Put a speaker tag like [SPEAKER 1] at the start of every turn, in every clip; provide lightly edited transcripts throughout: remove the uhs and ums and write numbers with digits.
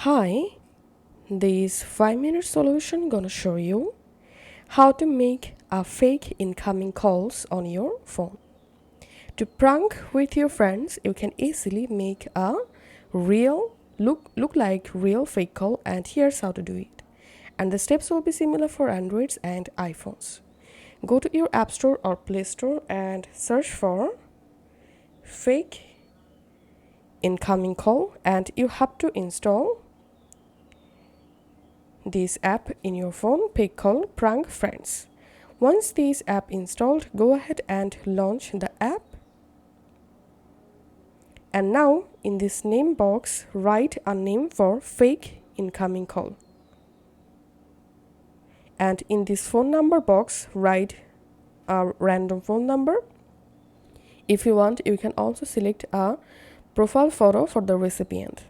[SPEAKER 1] Hi, this 5-minute solution gonna show you how to make a fake incoming calls on your phone. To prank with your friends, you can easily make a real look like real fake call, and here's how to do it. And the steps will be similar for Androids and iPhones. Go to your App Store or Play Store and search for fake incoming call, and you have to install this app in your phone, pick call prank friends. Once this app installed, go ahead and launch the app. And now in this name box, write a name for fake incoming call. And in this phone number box, write a random phone number. If you want, you can also select a profile photo for the recipient.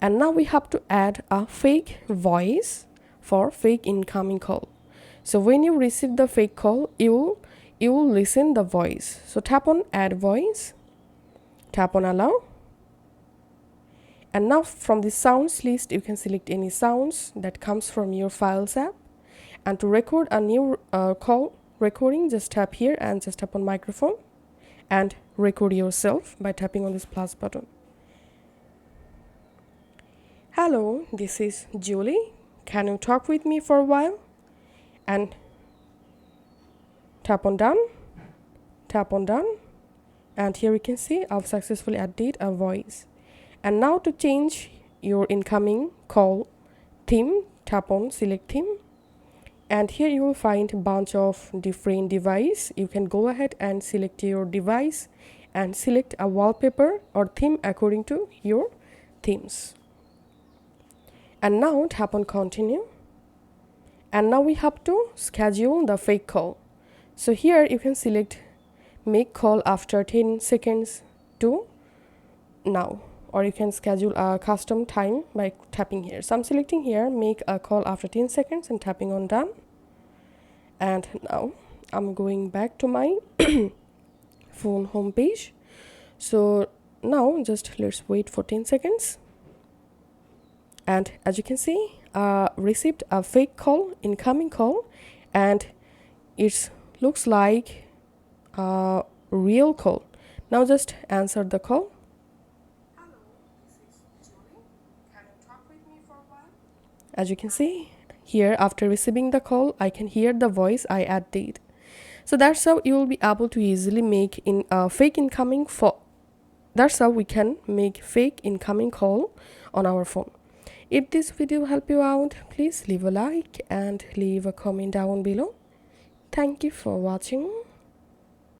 [SPEAKER 1] And now we have to add a fake voice for fake incoming call. So when you receive the fake call, you will listen the voice. So tap on add voice, tap on allow. And now from the sounds list, you can select any sounds that comes from your files app. And to record a new call recording, just tap here and just tap on microphone and record yourself by tapping on this plus button. Hello, this is Julie. Can you talk with me for a while? And tap on done, and here you can see I've successfully added a voice. And now to change your incoming call theme, tap on select theme, and here you will find a bunch of different device. You can go ahead and select your device and select a wallpaper or theme according to your themes. And now tap on continue. And now we have to schedule the fake call. So here you can select make call after 10 seconds to now, or you can schedule a custom time by tapping here. So I'm selecting here make a call after 10 seconds and tapping on done. And now I'm going back to my phone home page. So now just let's wait for 10 seconds. And as you can see, received a fake call, incoming call, and it looks like a real call. Now just answer the call. Hello, this is Julie. Can you talk with me for a while? As you can see, here after receiving the call, I can hear the voice I added. So that's how you will be able to easily make fake incoming that's how we can make fake incoming call on our phone. If this video helped you out, please leave a like and leave a comment down below. Thank you for watching.